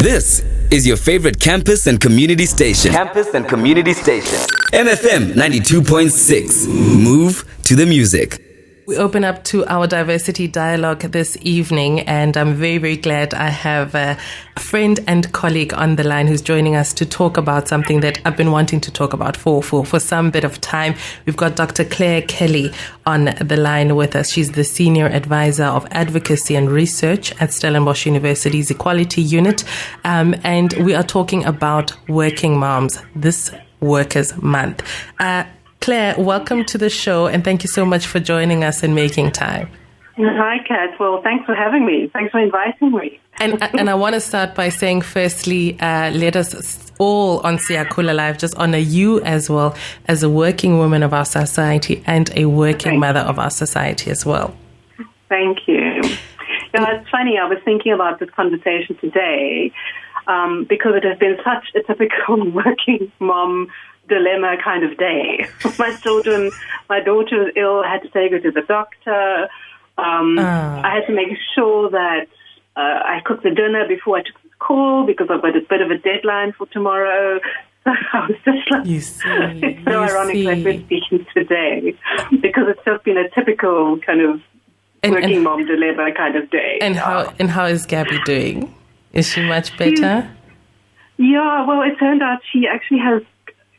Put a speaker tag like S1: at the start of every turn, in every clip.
S1: This is your favorite campus and community station. MFM 92.6. Move to the music.
S2: We open up to our diversity dialogue this evening, and I'm very, very glad I have a friend and colleague on the line who's joining us to talk about something that I've been wanting to talk about for some bit of time. We've got Dr. Claire Kelly on the line with us. She's the Senior Advisor of Advocacy and Research at Stellenbosch University's Equality Unit, and we are talking about working moms this Workers' Month. Claire, welcome to the show, and thank you so much for joining us and making time.
S3: Hi, Kat. Well, thanks for having me. Thanks for inviting me.
S2: And I want to start by saying, firstly, let us all on SiyakhulaLive just honor you as well as a working woman of our society and a working mother of our society as well.
S3: Thank you. Yeah, it's funny. I was thinking about this conversation today because it has been such a typical working mom dilemma kind of day. My daughter was ill. I had to take her to the doctor. I had to make sure that I cooked the dinner before I took this call because I've got a bit of a deadline for tomorrow. So I was just like, it's so ironic that we're speaking today because it's just been a typical kind of working mom dilemma kind of day.
S2: And how is Gabby doing? Is she much better?
S3: Yeah, well, it turned out she actually has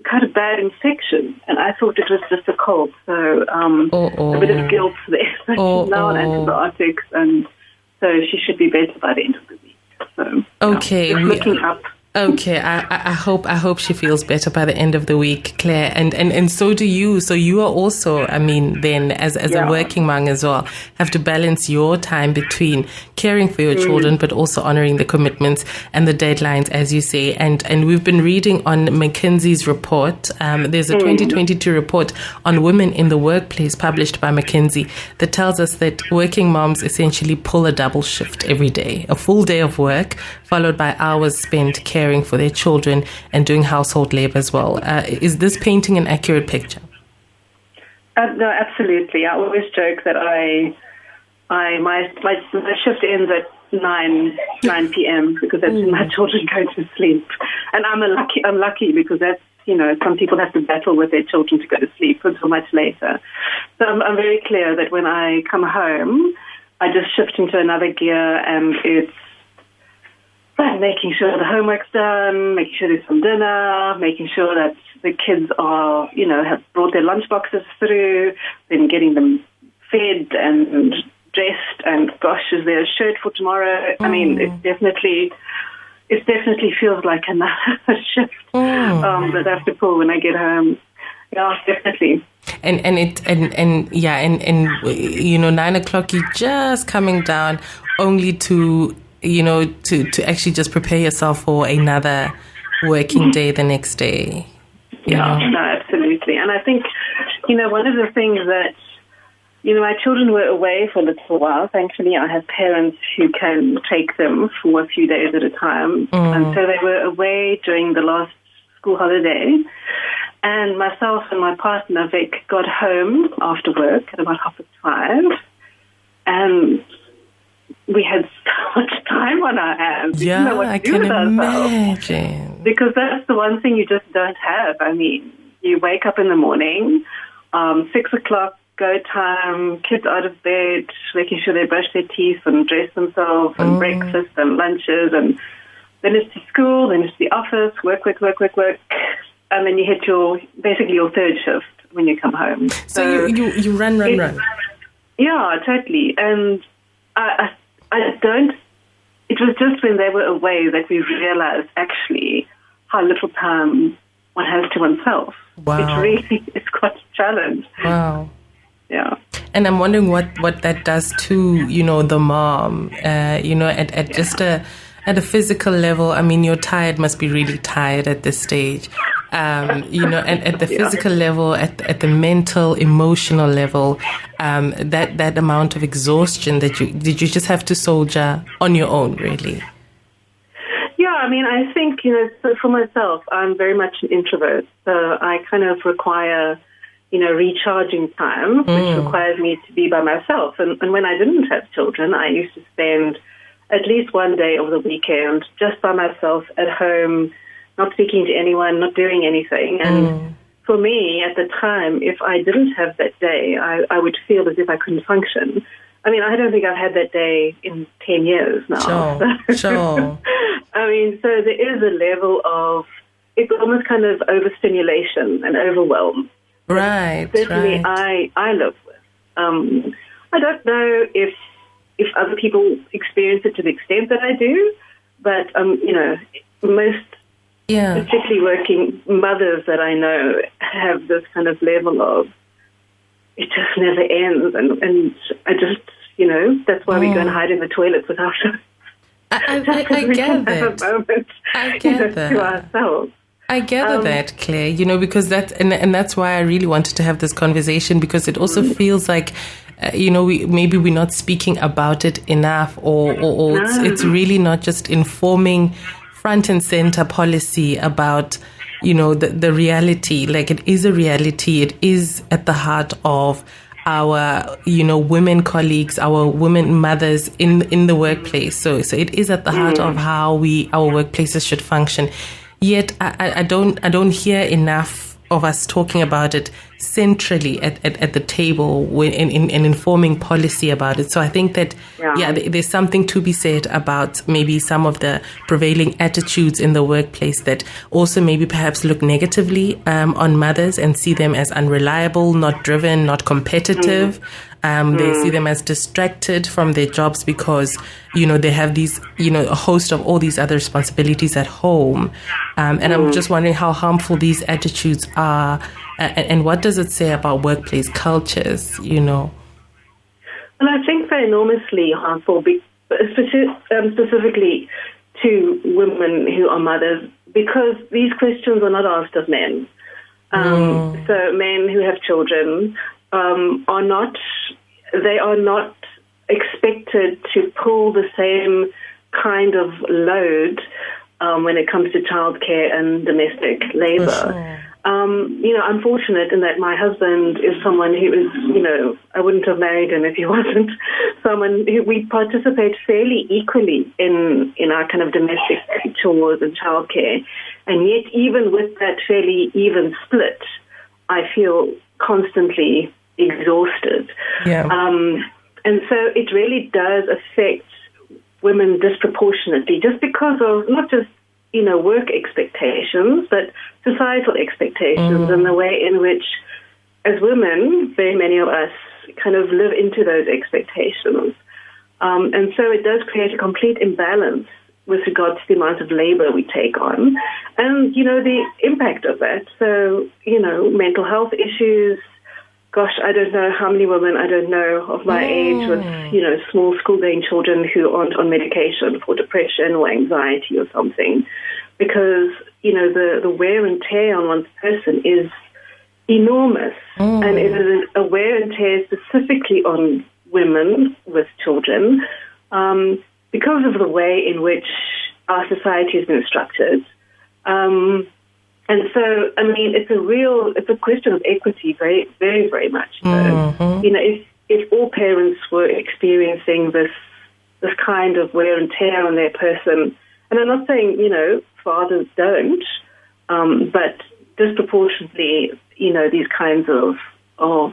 S3: kind of bad infection, and I thought it was just a cold, so a bit of guilt there. So she's now on antibiotics, and so she should be better by the end of the week. So
S2: okay,
S3: looking up.
S2: Okay, I hope she feels better by the end of the week, Claire, and so do you. So you are also, I mean, then as a working mom as well, have to balance your time between caring for your children, but also honoring the commitments and the deadlines, as you say. And we've been reading on McKinsey's report. There's a 2022 report on women in the workplace published by McKinsey that tells us that working moms essentially pull a double shift every day, a full day of work followed by hours spent caring for their children and doing household labor as well. Is this painting an accurate picture?
S3: No, absolutely. I always joke that my shift ends at 9 p.m. because that's when my children go to sleep, and I'm lucky because that's, some people have to battle with their children to go to sleep until much later. So I'm very clear that when I come home, I just shift into another gear, and it's making sure the homework's done, making sure there's some dinner, making sure that the kids are, have brought their lunch boxes through, then getting them fed and dressed, and gosh, is there a shirt for tomorrow? I mean, it definitely feels like another shift that I have to pull when I get home. Yeah, definitely.
S2: And 9 o'clock, you're just coming down only to actually just prepare yourself for another working day the next day.
S3: Yeah, no, absolutely. And I think, one of the things that, my children were away for a little while. Thankfully, I have parents who can take them for a few days at a time. And so they were away during the last school holiday. And myself and my partner, Vic, got home after work at about 5:30. And we had so much time on our hands. We didn't know what to do with ourselves. Because that's the one thing you just don't have. I mean, you wake up in the morning, 6 o'clock, go time, kids out of bed, making sure they brush their teeth and dress themselves, and breakfast and lunches, and then it's to school, then it's to the office, work, and then you hit your third shift when you come home.
S2: So you run.
S3: Yeah, totally. And it was just when they were away that we realized actually how little time one has to oneself.
S2: Wow.
S3: It really is quite a challenge.
S2: Wow.
S3: Yeah.
S2: And I'm wondering what that does to, the mom, at a physical level. I mean, you're tired, must be really tired at this stage. And at the physical level, at the mental, emotional level, that amount of exhaustion did you just have to soldier on your own, really?
S3: Yeah, I mean, I think, so for myself, I'm very much an introvert, so I kind of require, recharging time, which requires me to be by myself. And when I didn't have children, I used to spend at least one day of the weekend, just by myself at home, not speaking to anyone, not doing anything. And for me, at the time, if I didn't have that day, I would feel as if I couldn't function. I mean, I don't think I've had that day in 10 years now.
S2: Sure.
S3: I mean, so there is a level of, it's almost kind of overstimulation and overwhelm.
S2: Right.
S3: Certainly,
S2: right.
S3: I live with. I don't know if other people experience it to the extent that I do, but most, particularly working mothers that I know, have this kind of level of it just never ends, and I just that's why we go and hide in the toilets with our shows.
S2: I get that. I get that.
S3: To ourselves.
S2: I gather that, Claire, because that's why I really wanted to have this conversation, because it also feels like, maybe we're not speaking about it enough, or it's really not just informing front and center policy about, the reality. Like, it is a reality. It is at the heart of our, women colleagues, our women mothers in the workplace. So it is at the heart of how our workplaces should function. Yet I don't hear enough of us talking about it centrally at the table in informing policy about it. So I think that, there's something to be said about maybe some of the prevailing attitudes in the workplace that also maybe perhaps look negatively on mothers and see them as unreliable, not driven, not competitive. They see them as distracted from their jobs because, they have these, a host of all these other responsibilities at home. And I'm just wondering how harmful these attitudes are, and what does it say about workplace cultures, Well,
S3: I think they're enormously harmful, specifically to women who are mothers, because these questions are not asked of men. So men who have children are not expected to pull the same kind of load when it comes to childcare and domestic labor.
S2: Sure.
S3: I'm fortunate in that my husband is someone who is, I wouldn't have married him if he wasn't someone who we participate fairly equally in our kind of domestic chores and childcare. And yet, even with that fairly even split, I feel constantly exhausted.
S2: Yeah.
S3: And so it really does affect women disproportionately, just because of not just, work expectations, but societal expectations and the way in which, as women, very many of us kind of live into those expectations. And so it does create a complete imbalance with regards to the amount of labor we take on and, the impact of that. So, mental health issues. Gosh, I don't know how many women I don't know of my age with, small school-going children who aren't on medication for depression or anxiety or something, because, the wear and tear on one's person is enormous. And it is a wear and tear specifically on women with children because of the way in which our society has been structured. And so, I mean, it's a question of equity, very, very, very much so. If all parents were experiencing this kind of wear and tear on their person, and I'm not saying, fathers don't, but disproportionately, these kinds of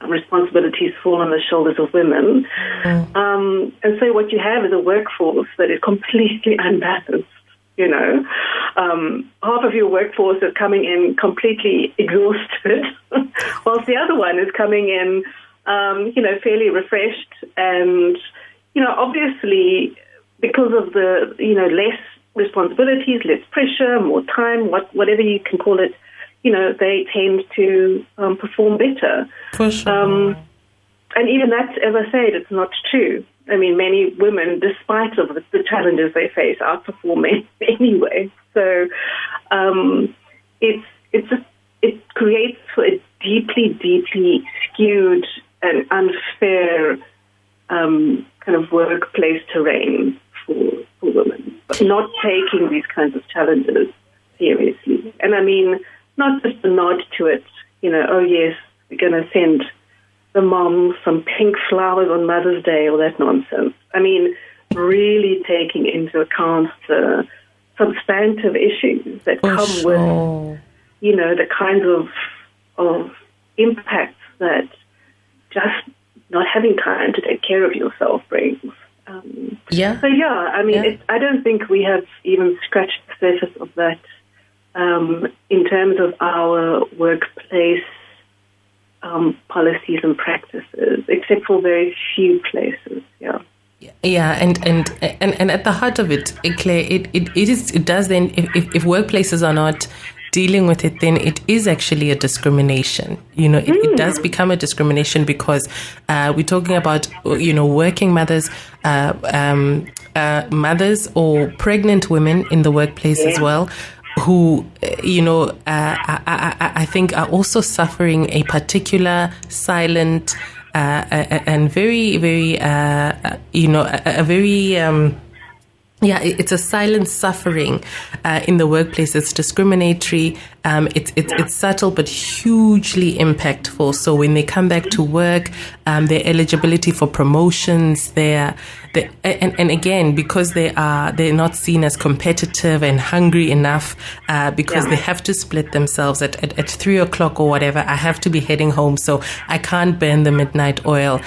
S3: responsibilities fall on the shoulders of women. And so what you have is a workforce that is completely unbalanced. Half of your workforce is coming in completely exhausted, whilst the other one is coming in, fairly refreshed. And, obviously, because of the, less responsibilities, less pressure, more time, whatever you can call it, they tend to perform better.
S2: For sure.
S3: And even that, as I said, it's not true. I mean, many women, despite of the challenges they face, outperform men anyway. So it creates a deeply, deeply skewed and unfair kind of workplace terrain for women, but not taking these kinds of challenges seriously. And I mean, not just a nod to it, oh yes, we're going to send the mom some pink flowers on Mother's Day, all that nonsense. I mean, really taking into account the substantive issues that come with, the kinds of impacts that just not having time to take care of yourself brings. I don't think we have even scratched the surface of that in terms of our workplace policies and practices, except for very few places.
S2: And at the heart of it, Claire, it does then, if workplaces are not dealing with it, then it is actually a discrimination. It does become a discrimination because we're talking about, working mothers, mothers or pregnant women in the workplace as well, who, I think are also suffering a particular silent and very, very, a very... it's a silent suffering in the workplace. It's discriminatory. It's subtle but hugely impactful. So when they come back to work, their eligibility for promotions, and again, because they're not seen as competitive and hungry enough, because they have to split themselves at 3:00 or whatever. I have to be heading home, so I can't burn the midnight oil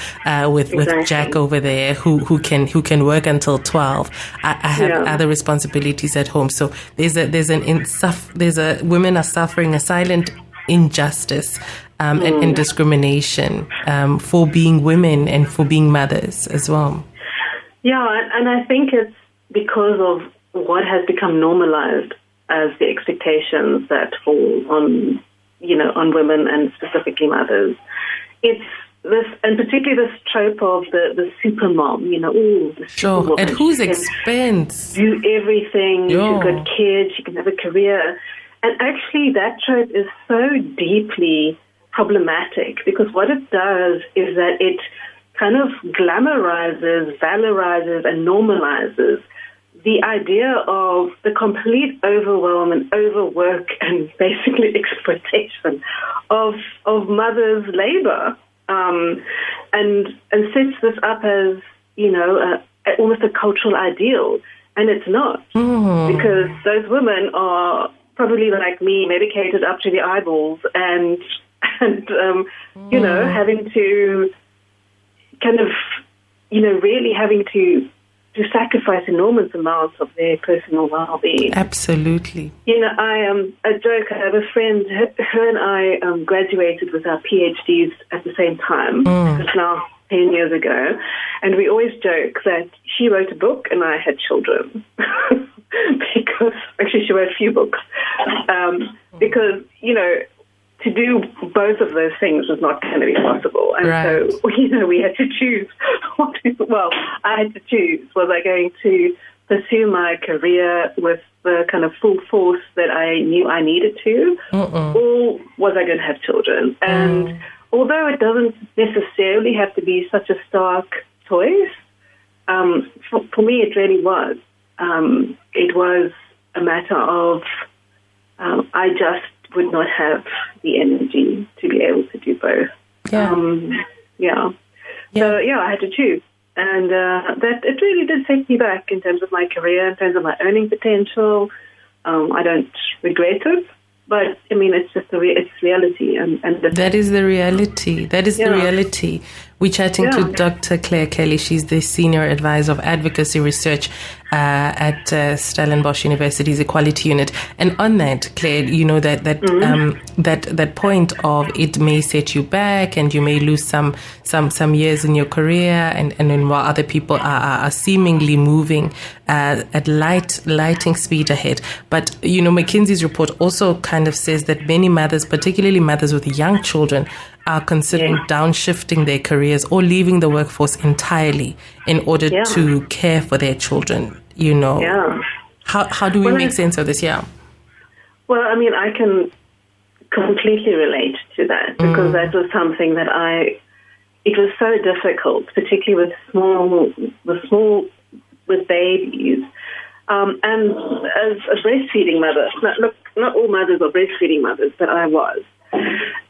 S2: with Jack over there who can work until 12. I have other responsibilities at home. So women are suffering a silent injustice and discrimination for being women and for being mothers as well.
S3: Yeah, and I think it's because of what has become normalized as the expectations that fall on women and specifically mothers. It's this, and particularly this trope of the super mom, the super woman.
S2: At whose expense?
S3: Do everything, she's a good kid, she can have a career. And actually that trope is so deeply problematic because what it does is that it kind of glamorizes, valorizes, and normalizes the idea of the complete overwhelm and overwork and basically exploitation of mothers' labor, and sets this up as almost a cultural ideal, and it's not because those women are probably like me, medicated up to the eyeballs, and having to kind of, really having to sacrifice enormous amounts of their personal well-being.
S2: Absolutely.
S3: A joke, I have a friend, her and I graduated with our PhDs at the same time. It's now 10 years ago. And we always joke that she wrote a book and I had children. Because, actually she wrote a few books. Because, to do both of those things was not going to be possible. And so, we had to choose. I had to choose. Was I going to pursue my career with the kind of full force that I knew I needed to, or was I going to have children? And although it doesn't necessarily have to be such a stark choice, for me it really was. It was a matter of I just would not have the energy to be able to do both. So I had to choose, and that it really did take me back in terms of my career, in terms of my earning potential. I don't regret it, but I mean it's just it's reality, and
S2: that is the reality. That is the reality. We're chatting to Dr. Claire Kelly. She's the Senior Advisor of Advocacy Research at Stellenbosch University's Equality Unit. And on that, Claire, that point of it may set you back and you may lose some years in your career, and then while other people are seemingly moving at lightning speed ahead. But, McKinsey's report also kind of says that many mothers, particularly mothers with young children, are considering downshifting their careers or leaving the workforce entirely in order to care for their children. How do we make sense of this?
S3: Well, I mean, I can completely relate to that because that was something that it was so difficult, particularly with babies. And as a breastfeeding mother, not all mothers are breastfeeding mothers, but I was.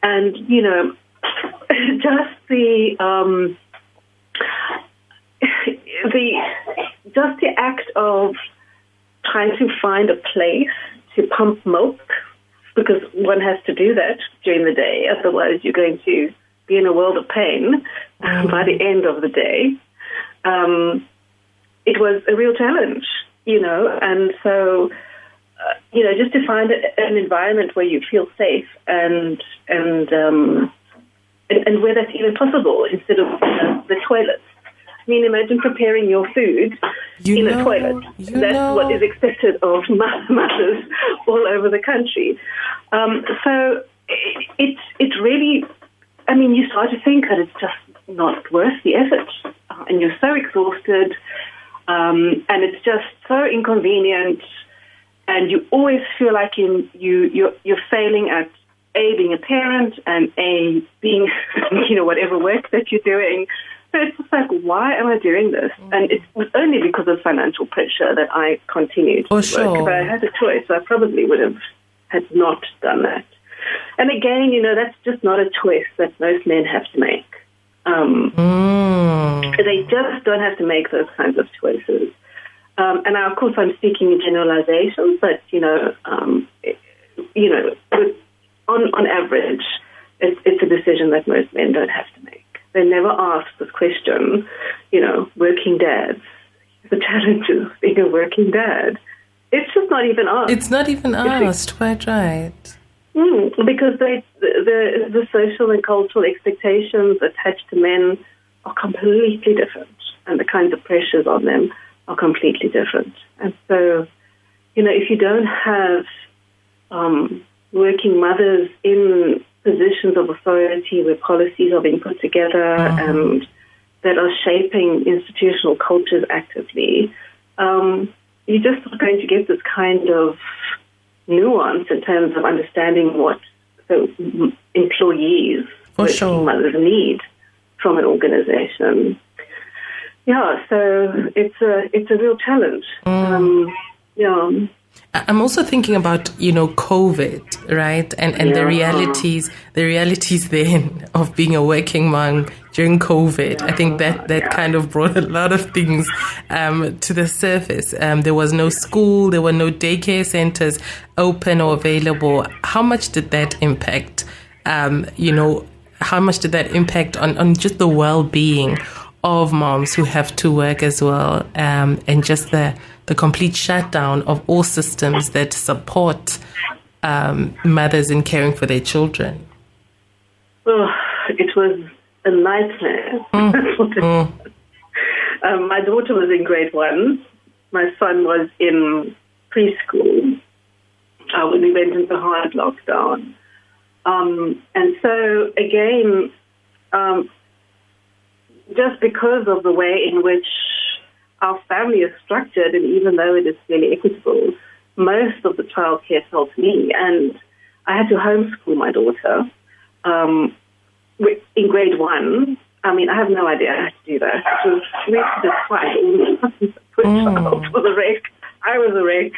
S3: And, just just the act of trying to find a place to pump milk, because one has to do that during the day, otherwise you're going to be in a world of pain by the end of the day. It was a real challenge, and so, just to find an environment where you feel safe and where that's even possible instead of the toilets. I mean, imagine preparing your food in a toilet. That's what is expected of mothers all over the country. So it's really, I mean, you start to think that it's just not worth the effort. And you're so exhausted, and it's just so inconvenient. And you always feel like you're failing at A, being a parent, and A, being, whatever work that you're doing. So it's just like, why am I doing this? And it was only because of financial pressure that I continued to work. If I had a choice, I probably would have had not done that. And again, that's just not a choice that most men have to make. They just don't have to make those kinds of choices. And of course, I'm speaking in generalizations, but, on average, it's a decision that most men don't have to make. They never ask this question, working dads, the challenges of being a working dad. It's just not even asked.
S2: It's not even asked, quite right.
S3: Because the social and cultural expectations attached to men are completely different, and the kinds of pressures on them are completely different. And so, if you don't have working mothers in positions of authority where policies are being put together and that are shaping institutional cultures actively, you're just not going to get this kind of nuance in terms of understanding what the employees, working mothers, need from an organization. Yeah, so it's a real challenge.
S2: I'm also thinking about, COVID, right? And the realities then of being a working mom during COVID. I think that kind of brought a lot of things to the surface. There was no school, there were no daycare centers open or available. How much did that impact, how much did that impact on just the well-being of moms who have to work as well, and just the complete shutdown of all systems that support mothers in caring for their children?
S3: Oh, it was a nightmare. My daughter was in grade 1. My son was in preschool when we went into hard lockdown. And so, again, just because of the way in which our family is structured, and even though it is fairly equitable, most of the childcare fell to me. And I had to homeschool my daughter in grade 1. I mean, I have no idea how to do that. It was really just fine. Poor child was a wreck. I was a wreck.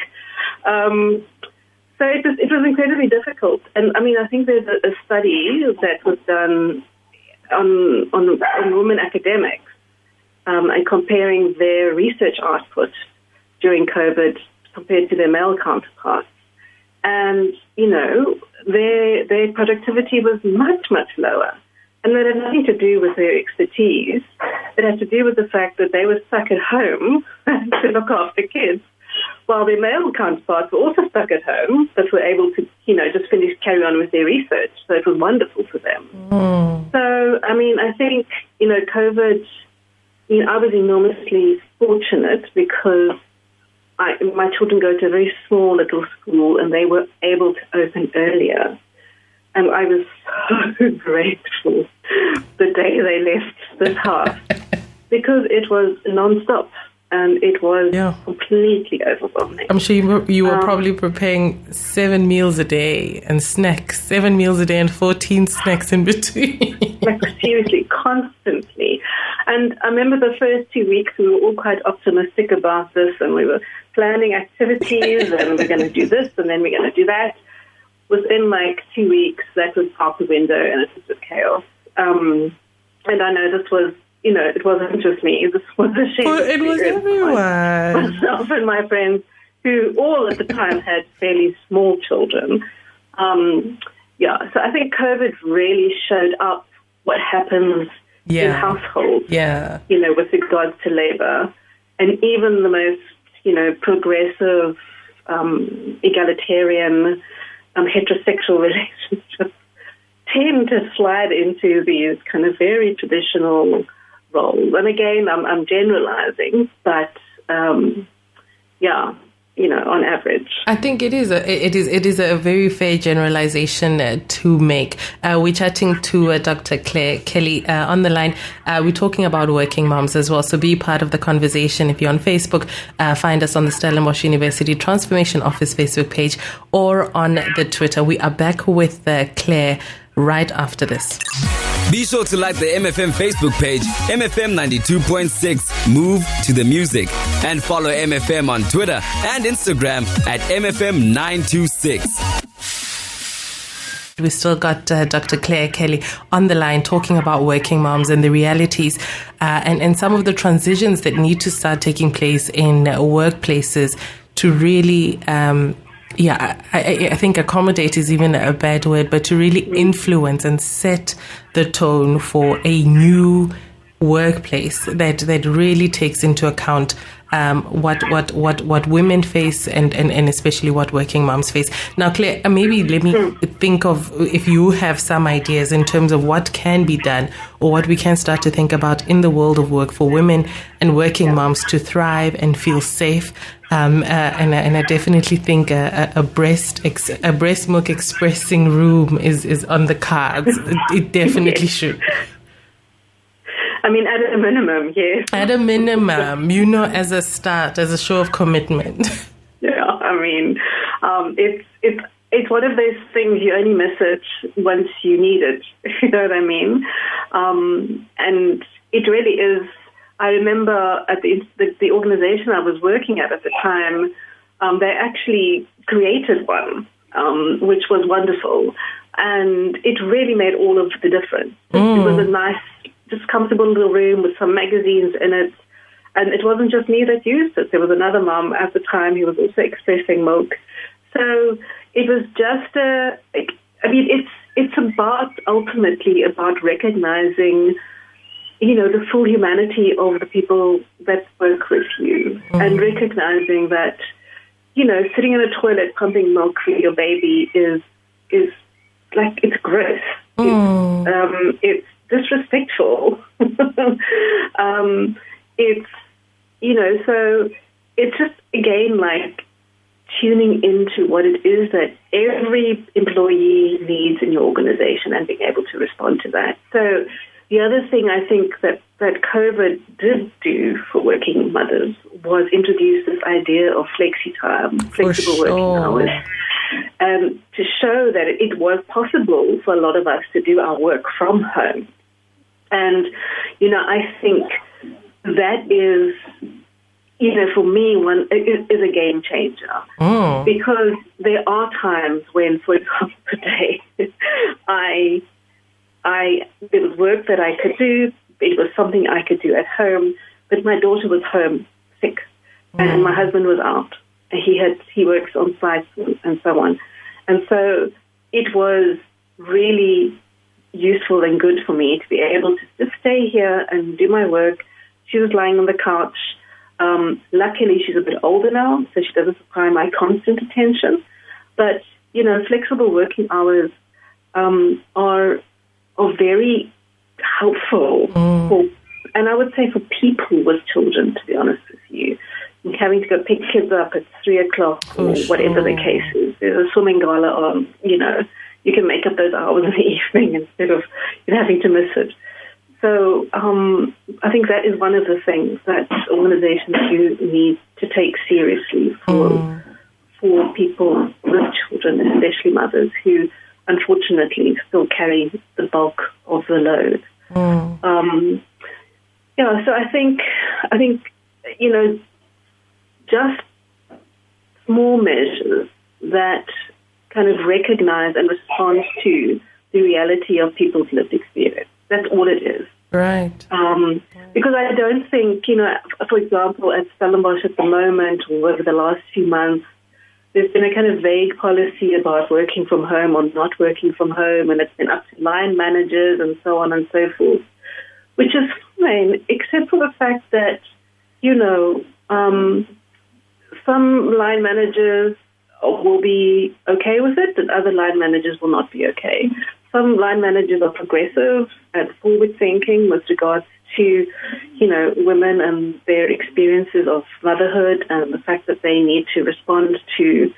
S3: So it was incredibly difficult. And I mean, I think there's a study that was done on women academics and comparing their research output during COVID compared to their male counterparts. And, their productivity was much, much lower. And that had nothing to do with their expertise. It had to do with the fact that they were stuck at home to look after kids, while their male counterparts were also stuck at home, but were able to, just carry on with their research. So it was wonderful for them. So, I mean, I think, COVID, I was enormously fortunate because my children go to a very small little school and they were able to open earlier. And I was so grateful the day they left this house because it was nonstop. And it was completely overwhelming.
S2: I'm sure you were probably preparing 7 meals a day and snacks, 7 meals a day and 14 snacks in between.
S3: Like, seriously, constantly. And I remember the first 2 weeks we were all quite optimistic about this, and we were planning activities and we're going to do this and then we're going to do that. Within 2 weeks, that was out the window and it was just chaos. And I know this was it wasn't just me. This was a shared
S2: it was everyone.
S3: Myself and my friends, who all at the time had fairly small children. So I think COVID really showed up what happens in households, with regards to labor. And even the most, progressive, egalitarian, heterosexual relationships tend to slide into these kind of very traditional roles. And again, I'm generalizing, but on average,
S2: I think it is a very fair generalization to make. We're chatting to Dr. Claire Kelly on the line. We're talking about working moms as well. So be part of the conversation. If you're on Facebook, find us on the Stellenbosch University Transformation Office Facebook page or on the Twitter. We are back with Claire right after this.
S1: Be sure to like the MFM Facebook page, MFM 92.6, Move to the Music, and follow MFM on Twitter and Instagram at MFM 926.
S2: We still got Dr. Claire Kelly on the line talking about working moms and the realities and some of the transitions that need to start taking place in workplaces to really I think accommodate is even a bad word, but to really influence and set the tone for a new workplace that really takes into account what women face and especially what working moms face. Now, Claire, maybe let me think of if you have some ideas in terms of what can be done or what we can start to think about in the world of work for women and working moms to thrive and feel safe. And I definitely think a breast milk expressing room is on the cards. It definitely should.
S3: I mean, at a minimum, yes.
S2: At a minimum, as a start, as a show of commitment.
S3: Yeah, I mean, it's one of those things you only miss it once you need it. You know what I mean? And it really is. I remember at the organization I was working at the time, they actually created one, which was wonderful. And it really made all of the difference. It was a nice, just comfortable little room with some magazines in it. And it wasn't just me that used it. There was another mom at the time who was also expressing milk. So it was just it's ultimately about recognizing, the full humanity of the people that work with you and recognizing that, sitting in a toilet pumping milk for your baby is like, it's gross. It's disrespectful. So it's just, again, like tuning into what it is that every employee needs in your organization and being able to respond to that. So the other thing I think that COVID did do for working mothers was introduce this idea of flexi-time, flexible working hours, to show that it was possible for a lot of us to do our work from home. And, I think that is, for me, is a game changer. Because there are times when, for example, today, there was work that I could do. It was something I could do at home, but my daughter was home sick, and my husband was out. He works on site and so on, and so it was really useful and good for me to be able to just stay here and do my work. She was lying on the couch. Luckily, she's a bit older now, so she doesn't require my constant attention. But flexible working hours are very helpful and I would say for people with children, to be honest with you, having to go pick kids up at 3:00 or whatever the case is. There's a swimming gala on, you can make up those hours in the evening instead of having to miss it. So I think that is one of the things that organizations do need to take seriously for people with children, especially mothers who unfortunately still carry the bulk of the load. So I think just small measures that kind of recognize and respond to the reality of people's lived experience. That's all it is.
S2: Right.
S3: Because I don't think, for example, at Stellenbosch at the moment, or over the last few months, there's been a kind of vague policy about working from home or not working from home, and it's been up to line managers and so on and so forth, which is fine, except for the fact that, some line managers will be okay with it, and other line managers will not be okay. Some line managers are progressive and forward-thinking with regards to, women and their experiences of motherhood and the fact that they need to respond to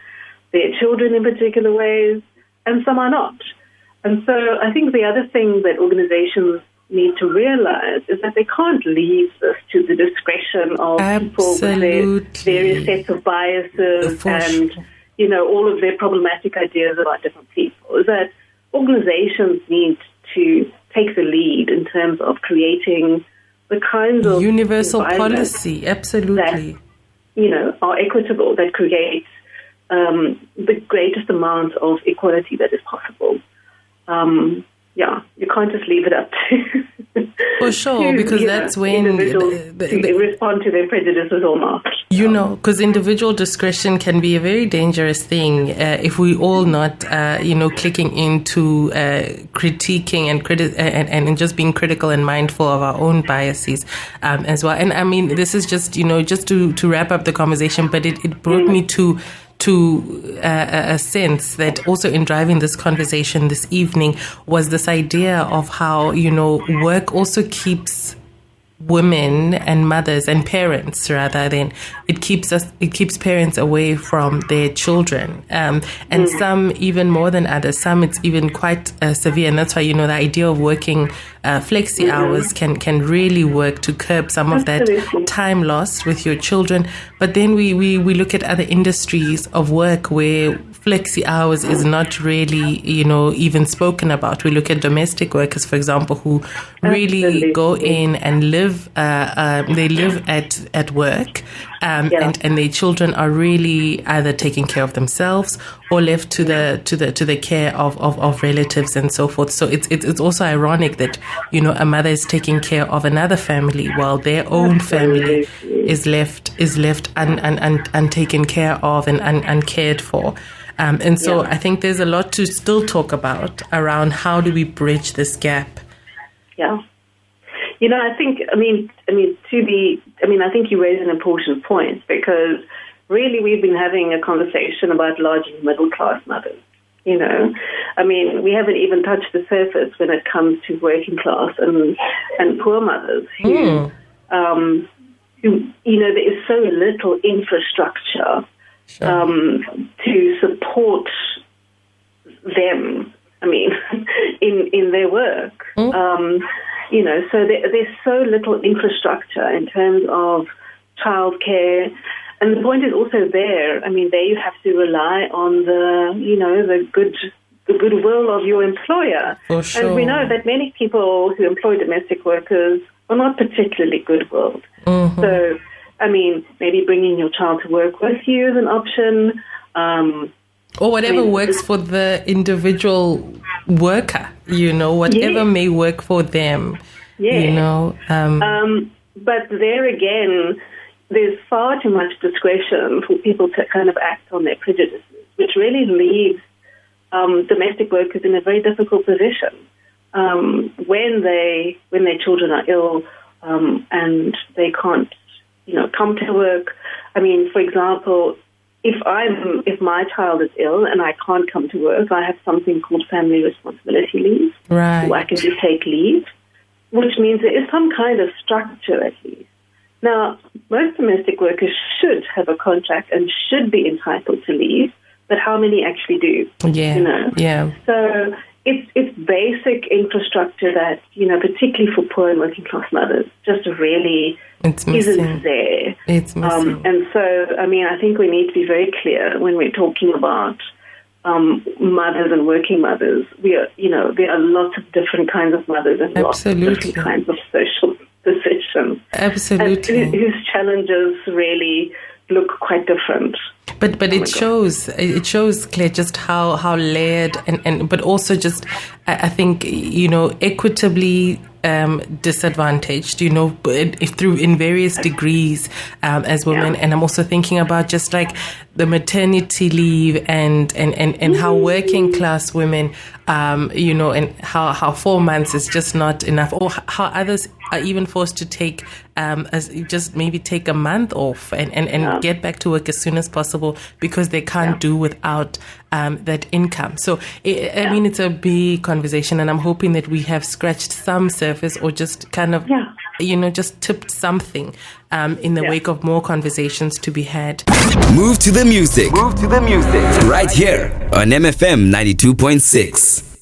S3: their children in particular ways, and some are not. And so I think the other thing that organizations need to realize is that they can't leave this to the discretion of people with their various sets of biases and, all of their problematic ideas about different people. Is that organizations need to take the lead in terms of creating the kinds of
S2: universal policy, absolutely,
S3: that, are equitable, that creates the greatest amount of equality that is possible. You can't just leave it up to
S2: for sure, because that's when
S3: individuals to respond to their prejudices or not.
S2: Because individual discretion can be a very dangerous thing if we all not, clicking into critiquing and just being critical and mindful of our own biases as well. And I mean, this is just, just to wrap up the conversation, but it brought me to a sense that also in driving this conversation this evening was this idea of how, work also keeps women and mothers and parents rather than it keeps parents away from their children, and some even more than others. Some it's even quite severe, and that's why the idea of working flexi hours can really work to curb some of that time lost with your children. But then we look at other industries of work where flexi hours is not really, even spoken about. We look at domestic workers, for example, who really go in and live. They live at work, and their children are really either taking care of themselves or left to the care of relatives and so forth. So it's also ironic that a mother is taking care of another family while their own family is left untaken care of and uncared for. And so I think there's a lot to still talk about around how do we bridge this gap.
S3: Yeah. I think you raise an important point, because really we've been having a conversation about largely middle-class mothers. We haven't even touched the surface when it comes to working class and poor mothers who there is so little infrastructure to support them. In their work. So there's so little infrastructure in terms of childcare, and the point is also there. There you have to rely on the goodwill of your employer.
S2: For sure.
S3: And we know that many people who employ domestic workers are not particularly good-willed. Mm-hmm. So, maybe bringing your child to work with you is an option.
S2: Or whatever works for the individual worker, whatever may work for them,
S3: But there again, there's far too much discretion for people to kind of act on their prejudices, which really leaves domestic workers in a very difficult position when their children are ill and they can't, come to work. For example, if my child is ill and I can't come to work, I have something called family responsibility leave.
S2: Right.
S3: So I can just take leave, which means there is some kind of structure at least. Now, most domestic workers should have a contract and should be entitled to leave, but how many actually do?
S2: Yeah. Yeah.
S3: So it's basic infrastructure that, particularly for poor and working class mothers, just really isn't there.
S2: It's missing.
S3: And so, I think we need to be very clear when we're talking about mothers and working mothers. There are lots of different kinds of mothers and lots of different kinds of social positions.
S2: Absolutely.
S3: And whose challenges really look quite different.
S2: But it shows, Claire, just how layered and but also just, I think, equitably disadvantaged, you know, in various degrees as women. And I'm also thinking about just like the maternity leave and how working class women, you know, and how 4 months is just not enough, or how others are even forced to take just maybe take a month off and get back to work as soon as possible because they can't do without that income. So, I mean, it's a big conversation, and I'm hoping that we have scratched some surface or just kind of, you know, just tipped something in the wake of more conversations to be had.
S1: Move to the music. Move to the music. Right here on MFM 92.6.